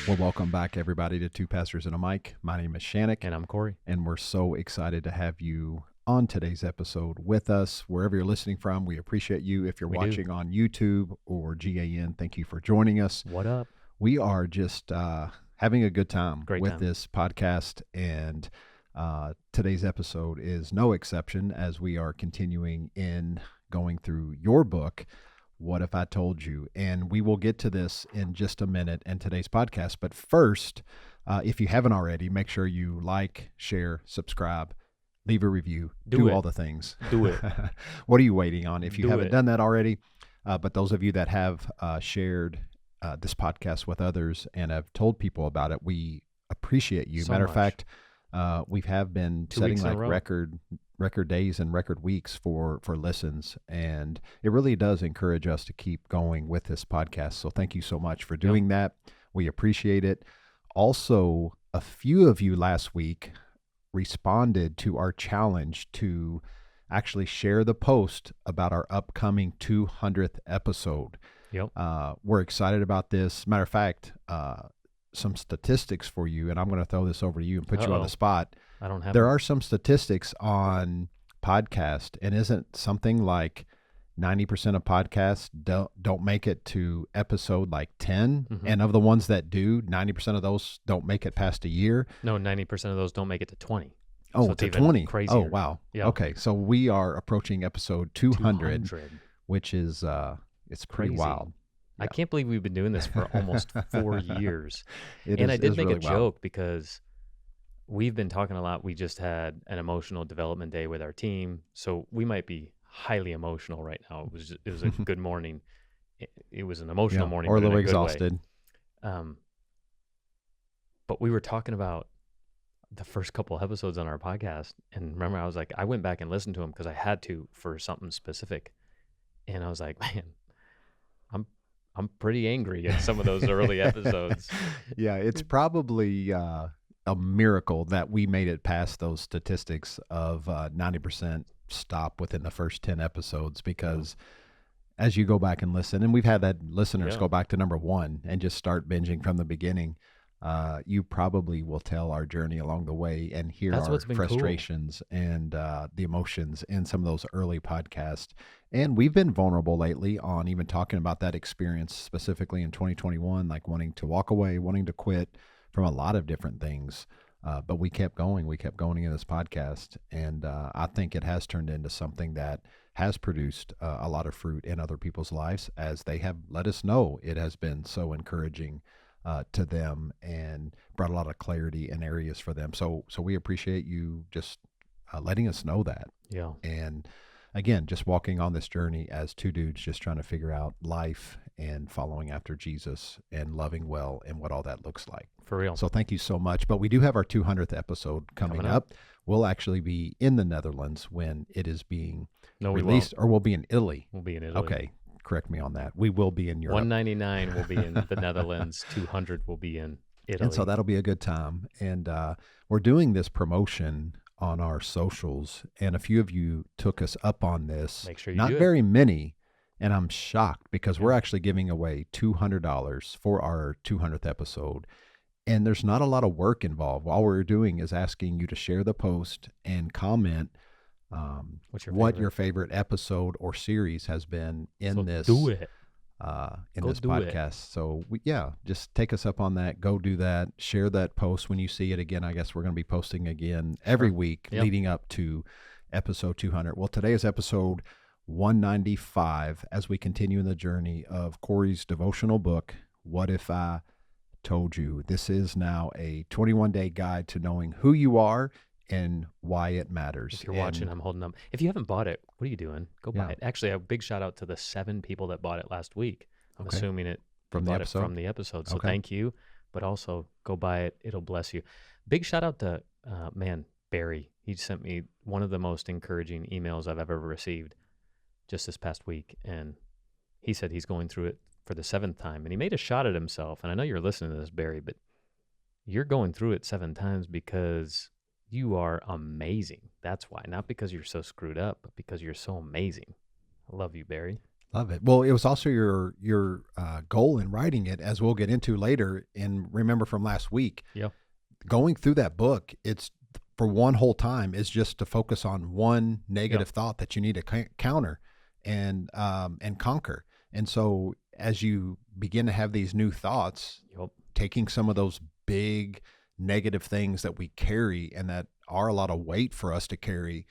Well, welcome back, everybody, to Two Pastors and a Mic. My name is Shannick, And I'm Cory. and we're so excited to have you on today's episode with us. Wherever you're listening from, we appreciate you. If you're We do. watching on YouTube or GAN, thank you for joining us. What up? We are just having a good time Great with time. this podcast, and today's episode is no exception as we are continuing in going through your book, What If I Told You? And we will get to this in just a minute in today's podcast. But first, if you haven't already, make sure you like, share, subscribe, leave a review, do it. all the things. Do it. What are you waiting on if you Do haven't it. done that already? But those of you that have shared this podcast with others and have told people about it, we appreciate you. So Matter much. of fact, we have been 2 setting weeks in a like row. record days and record weeks for listens, and it really does encourage us to keep going with this podcast. So thank you so much for doing that. We appreciate it. Also, a few of you last week responded to our challenge to actually share the post about our upcoming 200th episode. Yep. We're excited about this. Matter of fact, some statistics for you, and I'm going to throw this over to you and put you on the spot. I don't have There them. are some statistics on podcast, and isn't something like 90% of podcasts don't make it to episode like 10, and of the ones that do, 90% of those don't make it past a year. No, 90% of those don't make it to 20. Oh, So it's to even 20. crazier. Oh, wow. Yeah. Okay, so we are approaching episode 200, 200. which is it's pretty Crazy. wild. I Yeah. can't believe we've been doing this for almost 4 years. It And is- I did is make really a wild. joke because we've been talking a lot. We just had an emotional development day with our team. So we might be highly emotional right now. It was a good morning. It was an emotional Yeah, morning. or a but in little good way. exhausted. But we were talking about the first couple episodes on our podcast, and remember, I was like, I went back and listened to them because I had to for something specific, and I was like, man, I'm pretty angry at some of those early episodes. Yeah, it's probably a miracle that we made it past those statistics of 90% stop within the first 10 episodes, because as you go back and listen, and we've had that listeners Yeah. go back to number 1 and just start binging from the beginning, you probably will tell our journey along the way and hear That's our what's been cool. frustrations and the emotions in some of those early podcasts. And we've been vulnerable lately on even talking about that experience, specifically in 2021, like wanting to walk away, wanting to quit from a lot of different things. But we kept going. We kept going in this podcast. And I think it has turned into something that has produced a lot of fruit in other people's lives, as they have let us know it has been so encouraging to them and brought a lot of clarity in areas for them. So we appreciate you just letting us know that. Yeah. And again, just walking on this journey as two dudes just trying to figure out life and following after Jesus and loving well and what all that looks like. For real. So thank you so much. But we do have our 200th episode coming up. We'll actually be in the Netherlands when it is being released, or we'll be in Italy. We'll be in Italy. Okay, correct me on that. We will be in Europe. 199 will be in the Netherlands. 200 will be in Italy. And so that'll be a good time. And we're doing this promotion on our socials, and a few of you took us up on this. Make sure you Not do it. very many, and I'm shocked because we're actually giving away $200 for our 200th episode. And there's not a lot of work involved. All we're doing is asking you to share the post and comment what your favorite episode or series has been in So this. do it. In Go this do it. podcast. So just take us up on that. Go do that. Share that post when you see it again. I guess we're going to be posting again every week leading up to episode 200. Well, today is episode 195 as we continue in the journey of Cory's devotional book, What If I Told You? This is now a 21-day guide to knowing who you are and why it matters. If you're watching, I'm holding up. If you haven't bought it, what are you doing? Go buy it. Actually, a big shout out to the 7 people that bought it last week. I'm assuming it from the episode. From the episode. So thank you. But also go buy it. It'll bless you. Big shout out to Barry. He sent me one of the most encouraging emails I've ever received just this past week, and he said he's going through it for the 7th time, and he made a shot at himself. And I know you're listening to this, Barry, but you're going through it 7 times because you are amazing. That's why. Not because you're so screwed up, but because you're so amazing. I love you, Barry. Love it. Well, it was also your goal in writing it, as we'll get into later. And remember from last week, Yeah. going through that book, it's for one whole time is just to focus on one Yeah. negative thought that you need to counter and conquer. And so as you begin to have these new thoughts, Yep. taking some of those big negative things that we carry and that are a lot of weight for us to carry,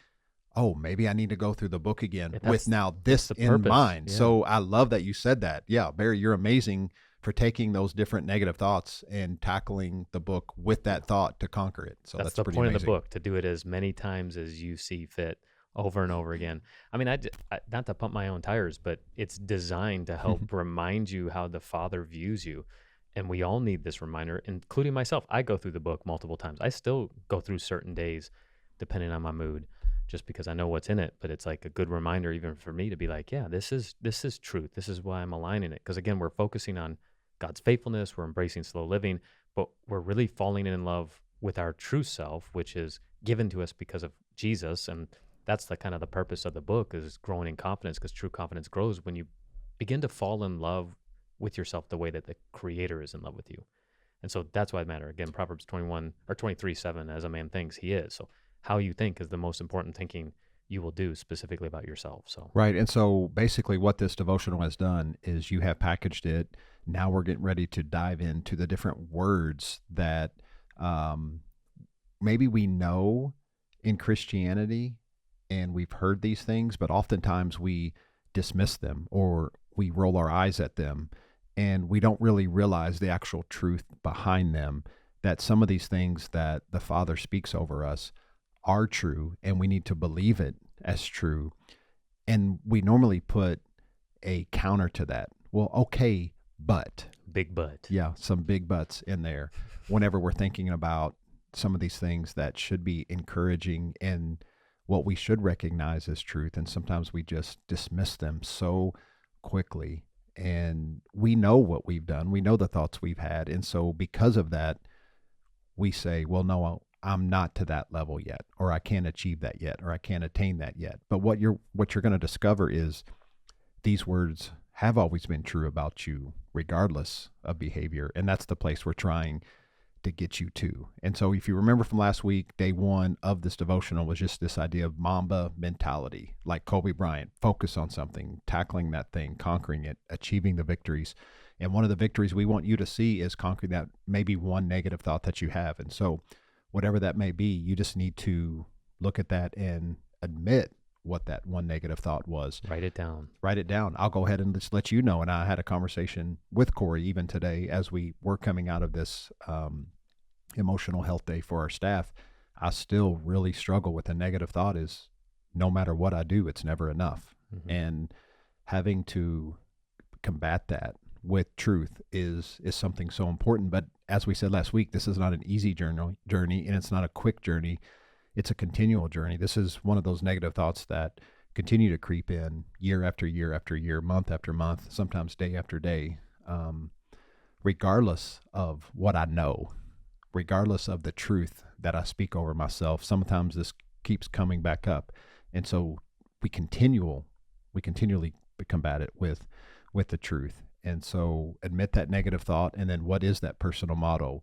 oh, maybe I need to go through the book again Yeah, with now that's this the in purpose. mind. Yeah. So I love that you said that. Yeah, Barry, you're amazing for taking those different negative thoughts and tackling the book with Yeah. that thought to conquer it. So That's that's the pretty point of the amazing. book, to do it as many times as you see fit, over and over again. I mean, not to pump my own tires, but it's designed to help remind you how the Father views you. And we all need this reminder, including myself. I go through the book multiple times. I still go through certain days, depending on my mood, just because I know what's in it. But it's like a good reminder, even for me, to be like, yeah, this is truth. This is why I'm aligning it. Because again, we're focusing on God's faithfulness. We're embracing slow living, but we're really falling in love with our true self, which is given to us because of Jesus. And that's the kind of the purpose of the book, is growing in confidence, because true confidence grows when you begin to fall in love with yourself the way that the creator is in love with you. And so that's why it matters. Again, Proverbs 21 or 23:7, as a man thinks, he is. So how you think is the most important thinking you will do specifically about yourself. So Right. And so basically, what this devotional has done is you have packaged it. Now we're getting ready to dive into the different words that um, maybe we know in Christianity and we've heard these things, but oftentimes we dismiss them or we roll our eyes at them and we don't really realize the actual truth behind them. That some of these things that the Father speaks over us are true and we need to believe it as true. And we normally put a counter to that. Well, okay, but big but. yeah, some big buts in there whenever we're thinking about some of these things that should be encouraging and what we should recognize as truth. And sometimes we just dismiss them so quickly. And we know what we've done, we know the thoughts we've had. And so, because of that, we say, well, no, I'm not to that level yet, or I can't achieve that yet, or I can't attain that yet. But what you're going to discover is these words have always been true about you, regardless of behavior. And that's the place we're trying to get you to. And so, if you remember from last week, day one of this devotional was just this idea of Mamba mentality, like Kobe Bryant, focus on something, tackling that thing, conquering it, achieving the victories. And one of the victories we want you to see is conquering that maybe one negative thought that you have. And so, whatever that may be, you just need to look at that and admit what that one negative thought was. Write it down. Write it down. I'll go ahead and just let you know. And I had a conversation with Cory even today as we were coming out of this emotional health day for our staff. I still really struggle with a negative thought is no matter what I do, it's never enough. Mm-hmm. And having to combat that with truth is something so important. But as we said last week, this is not an easy journey and it's not a quick journey. It's a continual journey. This is one of those negative thoughts that continue to creep in year after year after year, month after month, sometimes day after day, regardless of what I know, regardless of the truth that I speak over myself. Sometimes this keeps coming back up. And so we continually combat it with the truth. And so admit that negative thought. And then what is that personal motto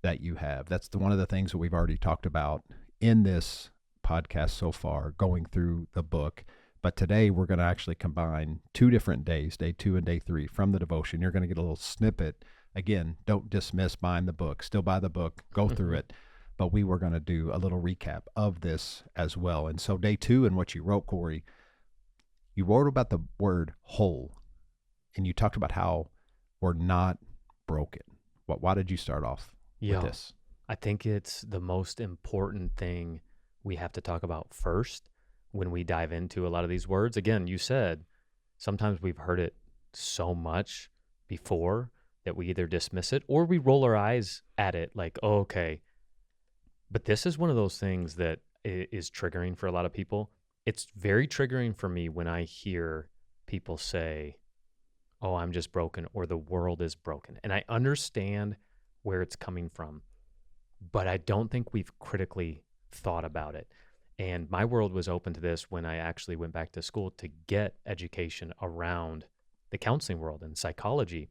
that you have? That's one of the things that we've already talked about in this podcast so far, going through the book. But today we're going to actually combine two different days, day 2 and day 3 from the devotion. You're going to get a little snippet. Again, don't dismiss buying the book. Still buy the book, go through it. But we were going to do a little recap of this as well. And so day 2 and what you wrote, Cory, you wrote about the word whole. And you talked about how we're not broken. Why did you start off with this? I think it's the most important thing we have to talk about first when we dive into a lot of these words. Again, you said sometimes we've heard it so much before that we either dismiss it or we roll our eyes at it like, oh, okay. But this is one of those things that is triggering for a lot of people. It's very triggering for me when I hear people say, oh, I'm just broken, or the world is broken. And I understand where it's coming from, but I don't think we've critically thought about it. And my world was open to this when I actually went back to school to get education around the counseling world and psychology.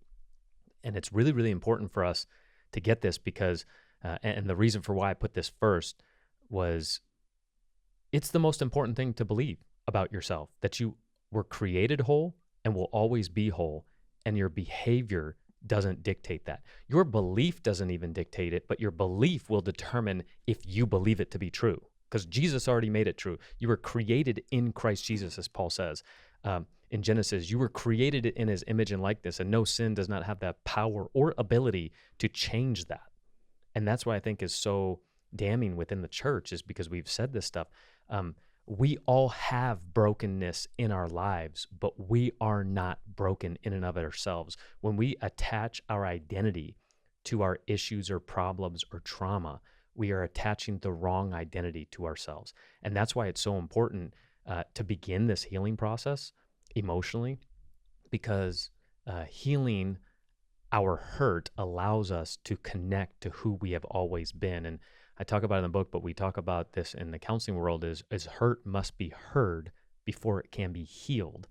And it's really, really important for us to get this because, and the reason for why I put this first was it's the most important thing to believe about yourself, that you were created whole and will always be whole, and your behavior doesn't dictate that. Your belief doesn't even dictate it, but your belief will determine if you believe it to be true, because Jesus already made it true. You were created in Christ Jesus, as Paul says in Genesis. You were created in his image and likeness, and no sin does not have that power or ability to change that. And that's why I think is so damning within the church, is because we've said this stuff. We all have brokenness in our lives, but we are not broken in and of ourselves. When we attach our identity to our issues or problems or trauma, we are attaching the wrong identity to ourselves. And that's why it's so important to begin this healing process emotionally, because healing our hurt allows us to connect to who we have always been. And I talk about it in the book, but we talk about this in the counseling world is hurt must be heard before it can be healed.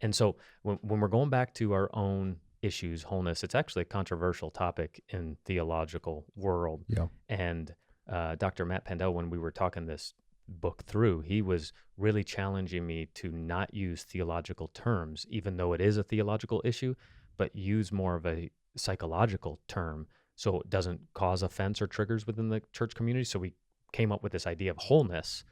And so when we're going back to our own issues, wholeness, it's actually a controversial topic in theological world. Yeah. And Dr. Matt Pandell, when we were talking this book through, he was really challenging me to not use theological terms, even though it is a theological issue, but use more of a psychological term so it doesn't cause offense or triggers within the church community. So we came up with this idea of wholeness.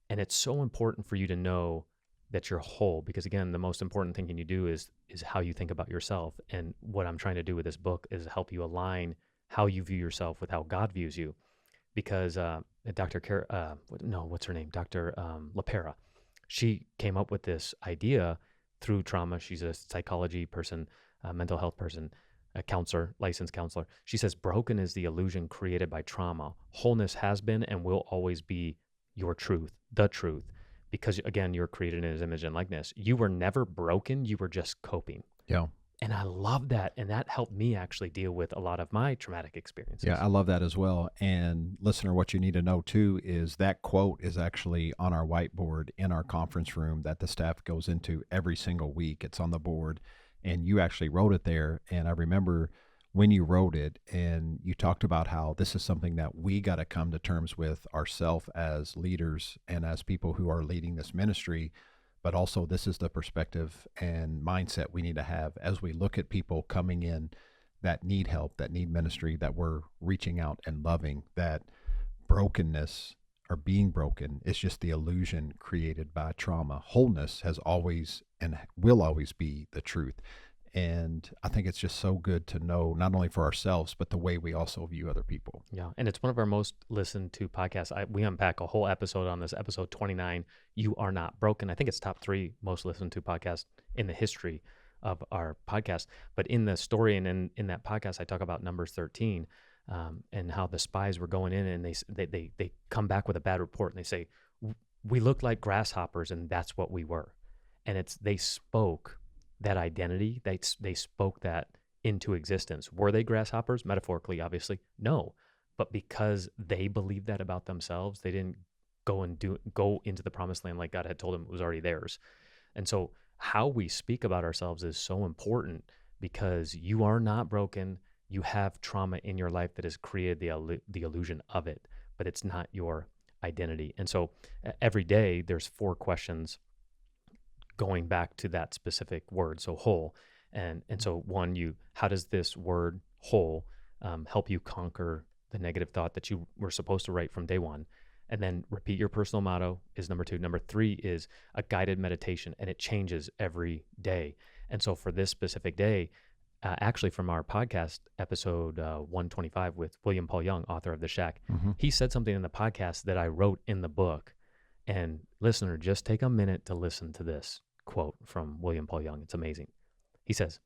And it's so important for you to know that you're whole, because again, the most important thing you do is how you think about yourself. And what I'm trying to do with this book is help you align how you view yourself with how God views you. Because what's her name? Dr. LaPera, she came up with this idea through trauma. She's a psychology person, a mental health person, a counselor, licensed counselor. She says, broken is the illusion created by trauma. Wholeness has been and will always be your truth, the truth. Because again, you're created in his image and likeness. You were never broken. You were just coping. Yeah. And I love that. And that helped me actually deal with a lot of my traumatic experiences. Yeah, I love that as well. And listener, what you need to know too is that quote is actually on our whiteboard in our conference room that the staff goes into every single week. It's on the board, and you actually wrote it there. And I remember when you wrote it and you talked about how this is something that we got to come to terms with ourselves as leaders and as people who are leading this ministry. But also, this is the perspective and mindset we need to have as we look at people coming in that need help, that need ministry, that we're reaching out and loving. That brokenness or being broken is just the illusion created by trauma. Wholeness has always and will always be the truth. And I think it's just so good to know, not only for ourselves, but the way we also view other people. Yeah. And it's one of our most listened to podcasts. We unpack a whole episode on this, episode 29, You Are Not Broken. I think it's top 3 most listened to podcasts in the history of our podcast. But in the story and in that podcast, I talk about Numbers 13 and how the spies were going in and they come back with a bad report and they say, we looked like grasshoppers and that's what we were. And they spoke that identity. They spoke that into existence. Were they grasshoppers? Metaphorically, obviously, no. But because they believed that about themselves, they didn't go into the promised land like God had told them it was already theirs. And so how we speak about ourselves is so important, because you are not broken. You have trauma in your life that has created the illusion of it, but it's not your identity. And so every day there's 4 questions going back to that specific word, so whole. And so one, how does this word whole help you conquer the negative thought that you were supposed to write from day one? And then repeat your personal motto is number 2. Number 3 is a guided meditation, and it changes every day. And so for this specific day, actually from our podcast episode 125 with William Paul Young, author of The Shack, he said something in the podcast that I wrote in the book. And listener, just take a minute to listen to this quote from William Paul Young. It's amazing. He says,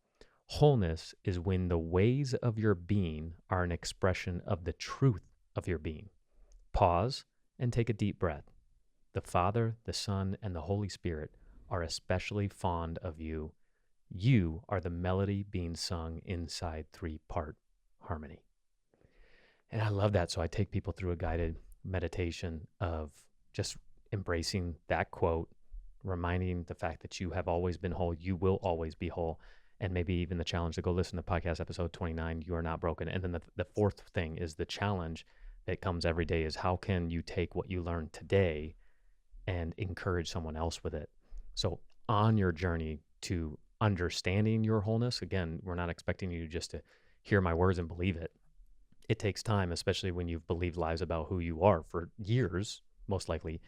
wholeness is when the ways of your being are an expression of the truth of your being. Pause and take a deep breath. The Father, the Son, and the Holy Spirit are especially fond of you. You are the melody being sung inside 3-part harmony. And I love that. So I take people through a guided meditation of just embracing that quote, reminding the fact that you have always been whole, you will always be whole. And maybe even the challenge to go listen to podcast episode 29, you are not broken. And then the fourth thing is the challenge that comes every day is how can you take what you learned today and encourage someone else with it? So on your journey to understanding your wholeness, again, we're not expecting you just to hear my words and believe it. It takes time, especially when you've believed lies about who you are for years, most likely.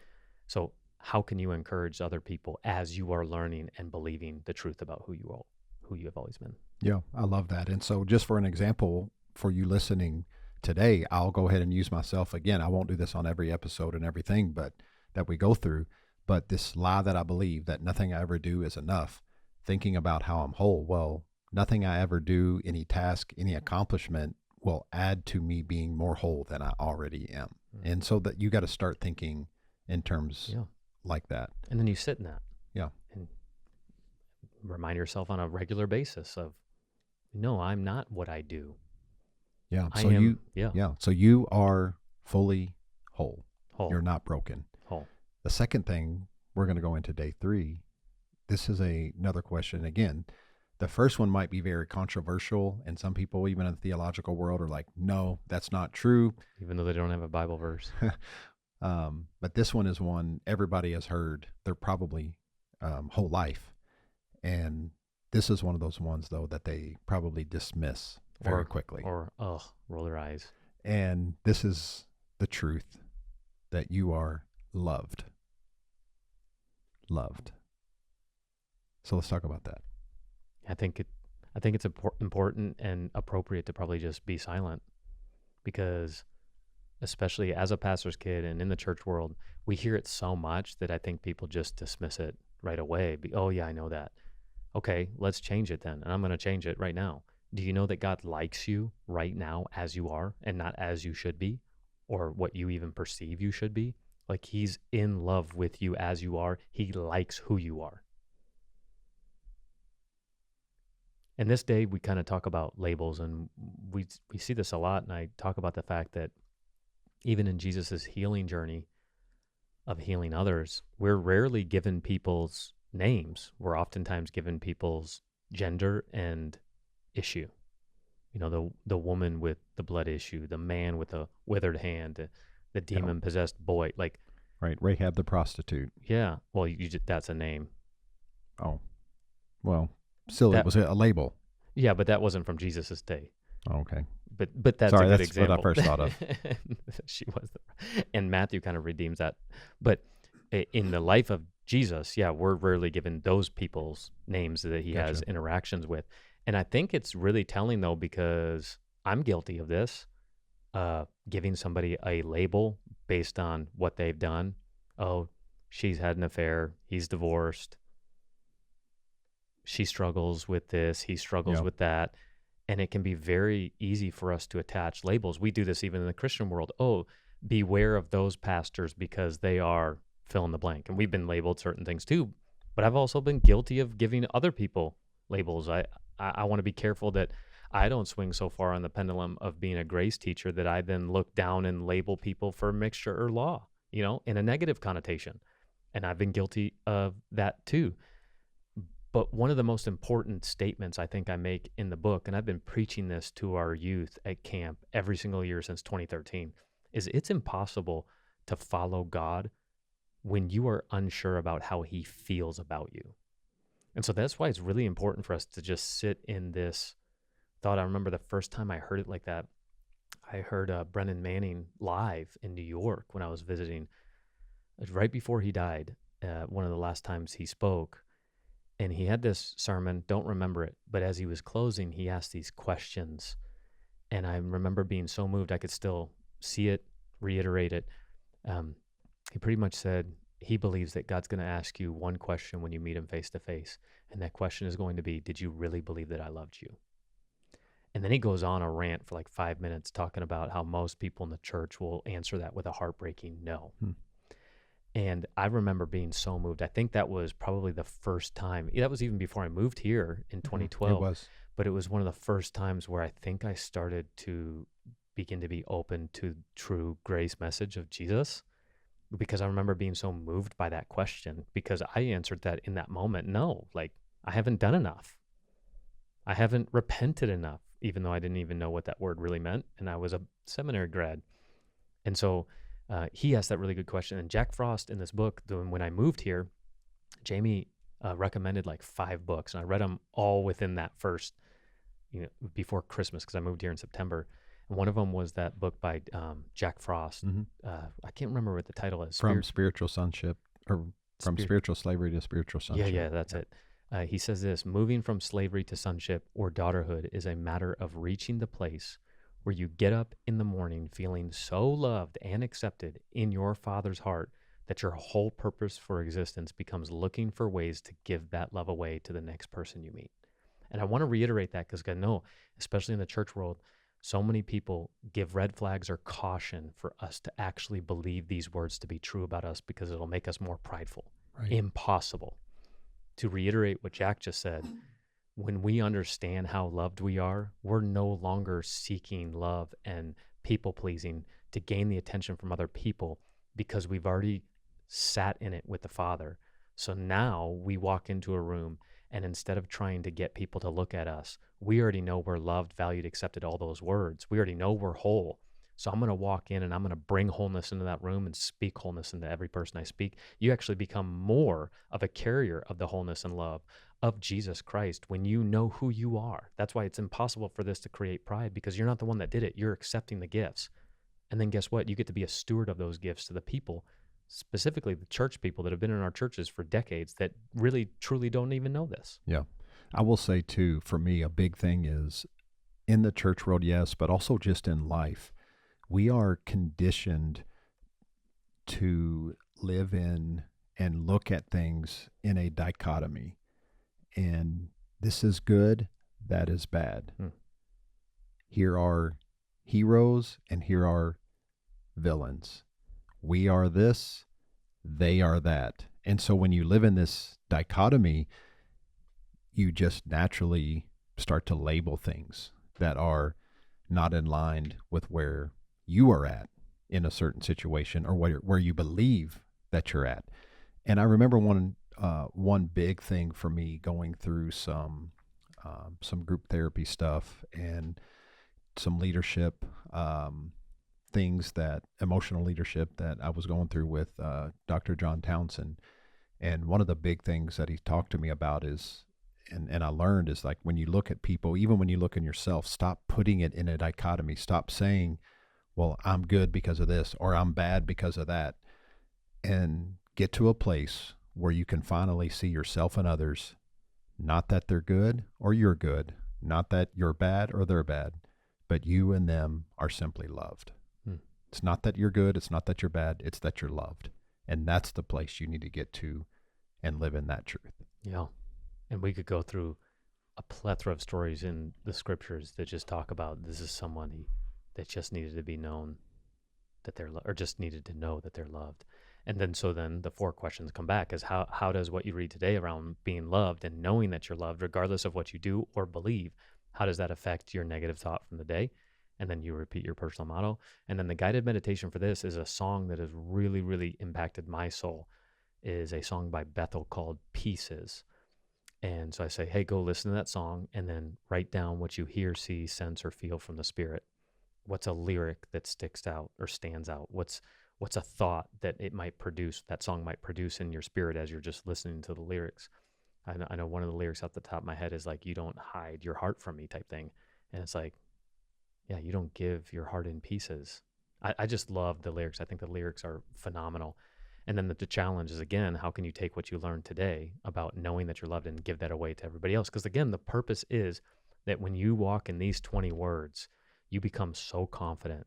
So how can you encourage other people as you are learning and believing the truth about who you have always been? Yeah, I love that. And so, just for an example, for you listening today, I'll go ahead and use myself again. I won't do this on every episode and everything, but that we go through. But this lie that I believe that nothing I ever do is enough, thinking about how I'm whole. Well, nothing I ever do, any task, any accomplishment will add to me being more whole than I already am. Mm. And so that you got to start thinking in terms Yeah. like that. And then you sit in that. Yeah. And remind yourself on a regular basis of, no, I'm not what I do. Yeah. I So am, so you are fully whole. whole. You're not broken. Whole. The second thing, we're going to go into day 3. This is another question. Again, the first one might be very controversial, and some people, even in the theological world, are like, no, that's not true. Even though they don't have a Bible verse. But this one is one everybody has heard their probably whole life. And this is one of those ones, though, that they probably dismiss very quickly. Or, roll their eyes. And this is the truth, that you are loved. Loved. So let's talk about that. I think it's important and appropriate to probably just be silent, because especially as a pastor's kid and in the church world, we hear it so much that I think people just dismiss it right away. Oh yeah, I know that. Okay, let's change it then. And I'm going to change it right now. Do you know that God likes you right now as you are and not as you should be, or what you even perceive you should be? Like, he's in love with you as you are. He likes who you are. And this day, we kind of talk about labels, and we see this a lot. And I talk about the fact that even in Jesus's healing journey of healing others, we're rarely given people's names. We're oftentimes given people's gender and issue. You know, the woman with the blood issue, the man with a withered hand, the demon-possessed boy. Like, right, Rahab the prostitute. Yeah, well, that's a name. Oh, well, still, it was a label. Yeah, but that wasn't from Jesus's day. Oh, okay. But that's a good example. What I first thought of. She was, and Matthew kind of redeems that. But in the life of Jesus, yeah, we're rarely given those people's names that he has interactions with. And I think it's really telling, though, because I'm guilty of this, giving somebody a label based on what they've done. Oh, she's had an affair. He's divorced. She struggles with this. He struggles with that. And it can be very easy for us to attach labels. We do this even in the Christian world. Oh, beware of those pastors because they are fill in the blank. And we've been labeled certain things too. But I've also been guilty of giving other people labels. I want to be careful that I don't swing so far on the pendulum of being a grace teacher that I then look down and label people for mixture or law, in a negative connotation. And I've been guilty of that too. But one of the most important statements I think I make in the book, and I've been preaching this to our youth at camp every single year since 2013, is it's impossible to follow God when you are unsure about how he feels about you. And so that's why it's really important for us to just sit in this thought. I remember the first time I heard it like that, I heard Brennan Manning live in New York when I was visiting. Right before he died, one of the last times he spoke. And he had this sermon, don't remember it, but as he was closing, he asked these questions. And I remember being so moved, I could still see it, reiterate it. He pretty much said he believes that God's going to ask you one question when you meet him face to face. And that question is going to be, did you really believe that I loved you? And then he goes on a rant for like 5 minutes talking about how most people in the church will answer that with a heartbreaking no. And I remember being so moved. I think that was probably the first time. That was even before I moved here in 2012. It was. But it was one of the first times where I think I started to begin to be open to true grace message of Jesus. because I remember being so moved by that question because I answered that in that moment. No, like I haven't done enough. I haven't repented enough, even though I didn't even know what that word really meant. And I was a seminary grad. And so he asked that really good question. And Jack Frost in this book, when I moved here, Jamie recommended like 5 books. And I read them all within that first, before Christmas, because I moved here in September. And one of them was that book by Jack Frost. Hmm. I can't remember what the title is. From spiritual sonship, or from Spirit. spiritual slavery to spiritual Yeah, sonship. yeah, that's Yep. it. He says this: moving from slavery to sonship or daughterhood is a matter of reaching the place where you get up in the morning feeling so loved and accepted in your Father's heart that your whole purpose for existence becomes looking for ways to give that love away to the next person you meet. And I want to reiterate that because I know, especially in the church world, so many people give red flags or caution for us to actually believe these words to be true about us because it'll make us more prideful. Right. Impossible. To reiterate what Jack just said, when we understand how loved we are, we're no longer seeking love and people pleasing to gain the attention from other people because we've already sat in it with the Father. So now we walk into a room, and instead of trying to get people to look at us, we already know we're loved, valued, accepted, all those words. We already know we're whole. So I'm going to walk in and I'm going to bring wholeness into that room and speak wholeness into every person I speak. You actually become more of a carrier of the wholeness and love of Jesus Christ when you know who you are. That's why it's impossible for this to create pride, because you're not the one that did it. You're accepting the gifts. And then guess what? You get to be a steward of those gifts to the people, specifically the church people that have been in our churches for decades that really truly don't even know this. Yeah. I will say too, for me, a big thing is in the church world, yes, but also just in life, we are conditioned to live in and look at things in a dichotomy. And this is good, that is bad. Hmm. Here are heroes and here are villains. We are this, they are that. And so when you live in this dichotomy, you just naturally start to label things that are not in line with where you are at in a certain situation, or where you believe that you're at. And I remember one big thing for me going through some group therapy stuff and some leadership things, that emotional leadership that I was going through with Dr. John Townsend. And one of the big things that he talked to me about is, and I learned, is like when you look at people, even when you look in yourself, stop putting it in a dichotomy. Stop saying, well, I'm good because of this, or I'm bad because of that, and get to a place where you can finally see yourself and others, not that they're good or you're good, not that you're bad or they're bad, but you and them are simply loved. Hmm. It's not that you're good, it's not that you're bad, it's that you're loved. And that's the place you need to get to and live in that truth. Yeah. And we could go through a plethora of stories in the scriptures that just talk about this is somebody that just needed to be known that they're or just needed to know that they're loved. And then the 4 questions come back is how does what you read today around being loved and knowing that you're loved regardless of what you do or believe, how does that affect your negative thought from the day? And then you repeat your personal motto. And then the guided meditation for this is a song that has really, really impacted my soul, is a song by Bethel called Pieces. And so I say, hey, go listen to that song and then write down what you hear, see, sense, or feel from the Spirit. What's a lyric that sticks out or stands out? What's a thought that it might produce, that song might produce in your spirit as you're just listening to the lyrics? I know one of the lyrics off the top of my head is like, you don't hide your heart from me type thing. And it's like, yeah, you don't give your heart in pieces. I just love the lyrics. I think the lyrics are phenomenal. And then the challenge is, again, how can you take what you learned today about knowing that you're loved and give that away to everybody else? Because again, the purpose is that when you walk in these 20 words, you become so confident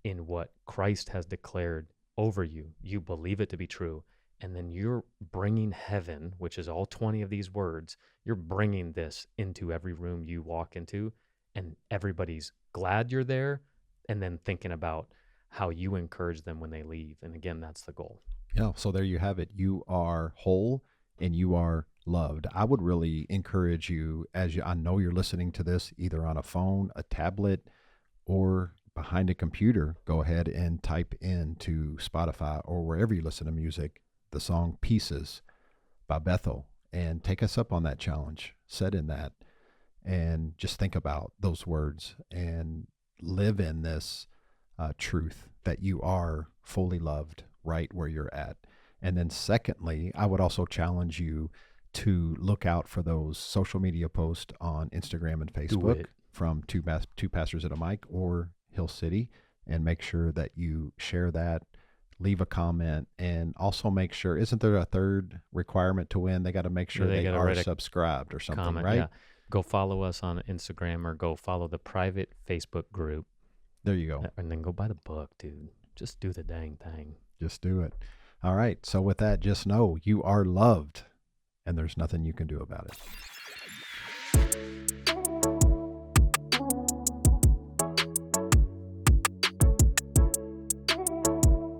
in what Christ has declared over you. You believe it to be true. And then you're bringing heaven, which is all 20 of these words, you're bringing this into every room you walk into, and everybody's glad you're there, and then thinking about how you encourage them when they leave. And again, that's the goal. Yeah. So there you have it. You are whole and you are loved. I would really encourage you, I know you're listening to this either on a phone, a tablet, or behind a computer, go ahead and type into Spotify or wherever you listen to music the song Pieces by Bethel and take us up on that challenge. Set in that and just think about those words and live in this truth that you are fully loved right where you're at. And then, secondly, I would also challenge you to look out for those social media posts on Instagram and Do Facebook it. from two pastors at a mic or Hill City, and make sure that you share that. Leave a comment, and also make sure, isn't there a third requirement to win? They got to make Yeah, sure they they got to are write a subscribed or something, comment. right? Yeah. Go follow us on Instagram or go follow the private Facebook group There you go. and then go buy the book, dude. Just do the dang thing. Just do it. All right. So, with that, just know you are loved and there's nothing you can do about it.